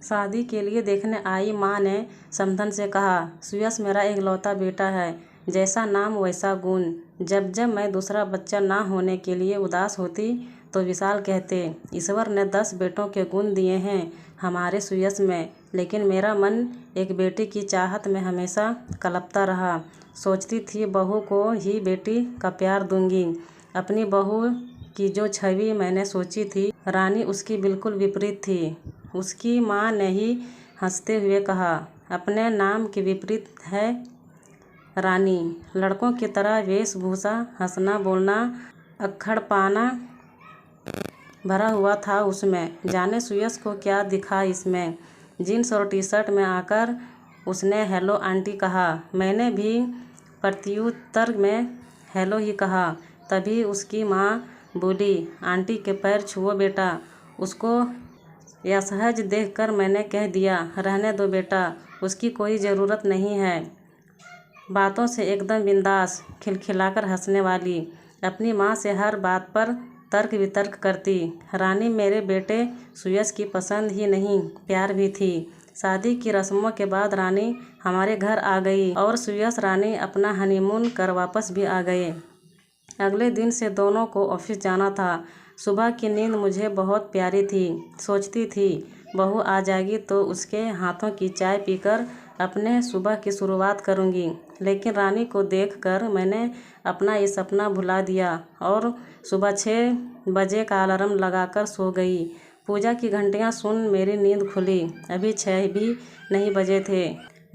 शादी के लिए देखने आई माँ ने समधन से कहा, सुयश मेरा इकलौता बेटा है, जैसा नाम वैसा गुण। जब जब मैं दूसरा बच्चा ना होने के लिए उदास होती तो विशाल कहते, ईश्वर ने 10 बेटों के गुण दिए हैं हमारे सुयश में, लेकिन मेरा मन एक बेटी की चाहत में हमेशा कलपता रहा। सोचती थी बहू को ही बेटी का प्यार दूंगी। अपनी बहू की जो छवि मैंने सोची थी रानी उसकी बिल्कुल विपरीत थी। उसकी माँ ने ही हंसते हुए कहा, अपने नाम के विपरीत है रानी। लड़कों की तरह वेशभूषा, हंसना बोलना, अक्खड़पाना भरा हुआ था उसमें। जाने सुयश को क्या दिखा इसमें। जीन्स और टी-शर्ट में आकर उसने हेलो आंटी कहा। मैंने भी प्रत्युत्तर में हेलो ही कहा। तभी उसकी माँ बोली, आंटी के पैर छुओ बेटा। उसको असहज देखकर मैंने कह दिया, रहने दो बेटा, उसकी कोई ज़रूरत नहीं है। बातों से एकदम बिंदास, खिलखिलाकर हंसने वाली, अपनी माँ से हर बात पर तर्क वितर्क करती। रानी मेरे बेटे सुयश की पसंद ही नहीं, प्यार भी थी। शादी की रस्मों के बाद रानी हमारे घर आ गई और सुयश रानी अपना हनीमून कर वापस भी आ गए। अगले दिन से दोनों को ऑफिस जाना था। सुबह की नींद मुझे बहुत प्यारी थी। सोचती थी बहू आ जाएगी तो उसके हाथों की चाय पीकर अपने सुबह की शुरुआत करूंगी। लेकिन रानी को देखकर मैंने अपना ये सपना भुला दिया और सुबह 6 बजे का अलार्म लगाकर सो गई। पूजा की घंटियां सुन मेरी नींद खुली। अभी 6 भी नहीं बजे थे।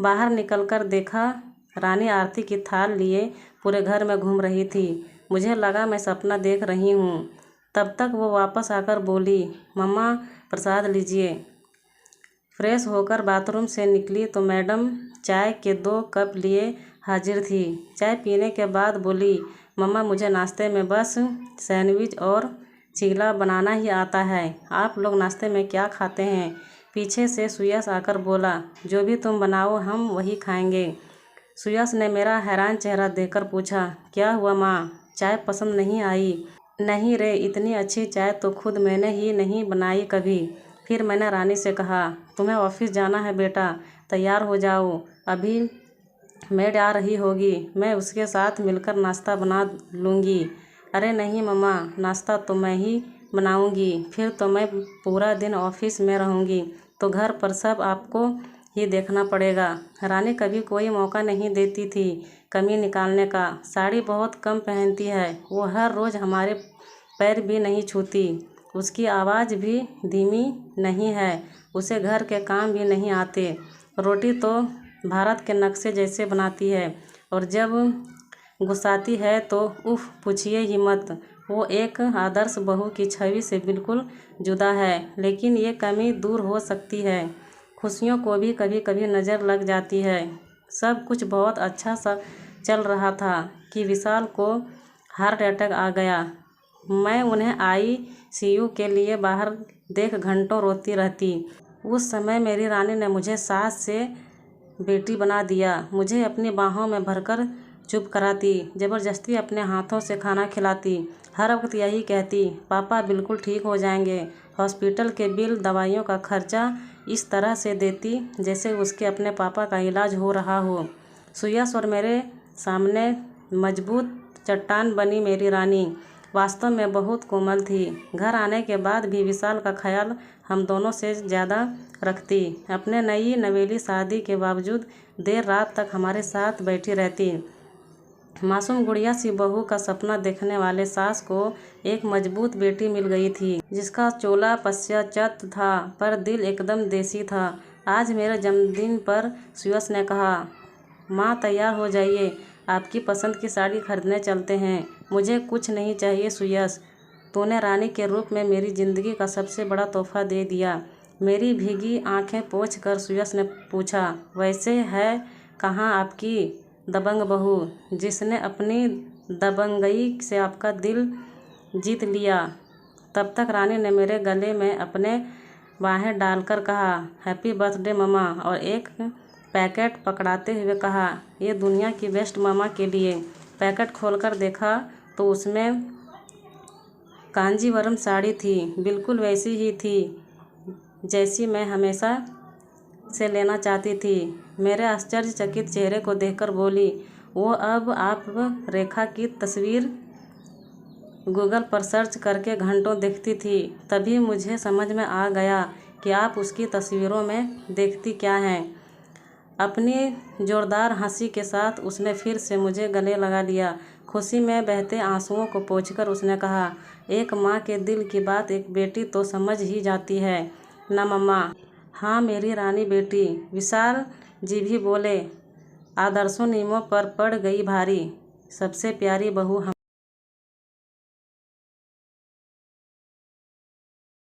बाहर निकलकर देखा रानी आरती की थाल लिए पूरे घर में घूम रही थी। मुझे लगा मैं सपना देख रही हूँ। तब तक वो वापस आकर बोली, मम्मा प्रसाद लीजिए। फ्रेश होकर बाथरूम से निकली तो मैडम चाय के 2 कप लिए हाजिर थी। चाय पीने के बाद बोली, मम्मा मुझे नाश्ते में बस सैंडविच और चीला बनाना ही आता है। आप लोग नाश्ते में क्या खाते हैं? पीछे से सुयश आकर बोला, जो भी तुम बनाओ हम वही खाएंगे। सुयश ने मेरा हैरान चेहरा देखकर पूछा, क्या हुआ माँ, चाय पसंद नहीं आई? नहीं रे, इतनी अच्छी चाय तो खुद मैंने ही नहीं बनाई कभी। फिर मैंने रानी से कहा, तुम्हें ऑफिस जाना है बेटा, तैयार हो जाओ, अभी मेड आ रही होगी, मैं उसके साथ मिलकर नाश्ता बना लूँगी। अरे नहीं मम्मा, नाश्ता तो मैं ही बनाऊँगी, फिर तो मैं पूरा दिन ऑफिस में रहूँगी तो घर पर सब आपको ही देखना पड़ेगा। रानी कभी कोई मौका नहीं देती थी कमी निकालने का। साड़ी बहुत कम पहनती है। वो हर रोज़ हमारे पैर भी नहीं छूती। उसकी आवाज़ भी धीमी नहीं है। उसे घर के काम भी नहीं आते। रोटी तो भारत के नक्शे जैसे बनाती है और जब गुस्साती है तो उफ पूछिए ही मत। वो एक आदर्श बहू की छवि से बिल्कुल जुदा है। लेकिन ये कमी दूर हो सकती है। खुशियों को भी कभी कभी नज़र लग जाती है। सब कुछ बहुत अच्छा सा चल रहा था कि विशाल को हार्ट अटैक आ गया। मैं उन्हें ICU के लिए बाहर देख घंटों रोती रहती। उस समय मेरी रानी ने मुझे सास से बेटी बना दिया। मुझे अपनी बाहों में भरकर चुप कराती, ज़बरदस्ती अपने हाथों से खाना खिलाती। हर वक्त यही कहती, पापा बिल्कुल ठीक हो जाएंगे। हॉस्पिटल के बिल, दवाइयों का खर्चा इस तरह से देती जैसे उसके अपने पापा का इलाज हो रहा हो। सुयश और मेरे सामने मजबूत चट्टान बनी मेरी रानी वास्तव में बहुत कोमल थी। घर आने के बाद भी विशाल का ख्याल हम दोनों से ज़्यादा रखती। अपने नई नवेली शादी के बावजूद देर रात तक हमारे साथ बैठी रहती। मासूम गुड़िया सी बहू का सपना देखने वाले सास को एक मजबूत बेटी मिल गई थी, जिसका चोला पश्चात था पर दिल एकदम देसी था। आज मेरे जन्मदिन पर सुयश ने कहा, माँ तैयार हो जाइए, आपकी पसंद की साड़ी खरीदने चलते हैं। मुझे कुछ नहीं चाहिए सुयश, तूने रानी के रूप में मेरी ज़िंदगी का सबसे बड़ा तोहफा दे दिया। मेरी भीगी आंखें पोंछकर सुयश ने पूछा, वैसे है कहाँ आपकी दबंग बहू, जिसने अपनी दबंगई से आपका दिल जीत लिया? तब तक रानी ने मेरे गले में अपने बाहें डालकर कहा, हैप्पी बर्थडे मम्मा, और एक पैकेट पकड़ाते हुए कहा, ये दुनिया की बेस्ट मामा के लिए। पैकेट खोलकर देखा तो उसमें कांजीवरम साड़ी थी, बिल्कुल वैसी ही थी जैसी मैं हमेशा से लेना चाहती थी। मेरे आश्चर्यचकित चेहरे को देखकर बोली, वो अब आप रेखा की तस्वीर गूगल पर सर्च करके घंटों देखती थी। तभी मुझे समझ में आ गया कि आप उसकी तस्वीरों में देखती क्या हैं। अपनी जोरदार हंसी के साथ उसने फिर से मुझे गले लगा लिया। खुशी में बहते आंसुओं को पोंछकर उसने कहा, एक माँ के दिल की बात एक बेटी तो समझ ही जाती है ना मम्मा। हाँ मेरी रानी बेटी, विशाल जी भी बोले। आदर्शों नियमों पर पड़ गई भारी, सबसे प्यारी बहू हम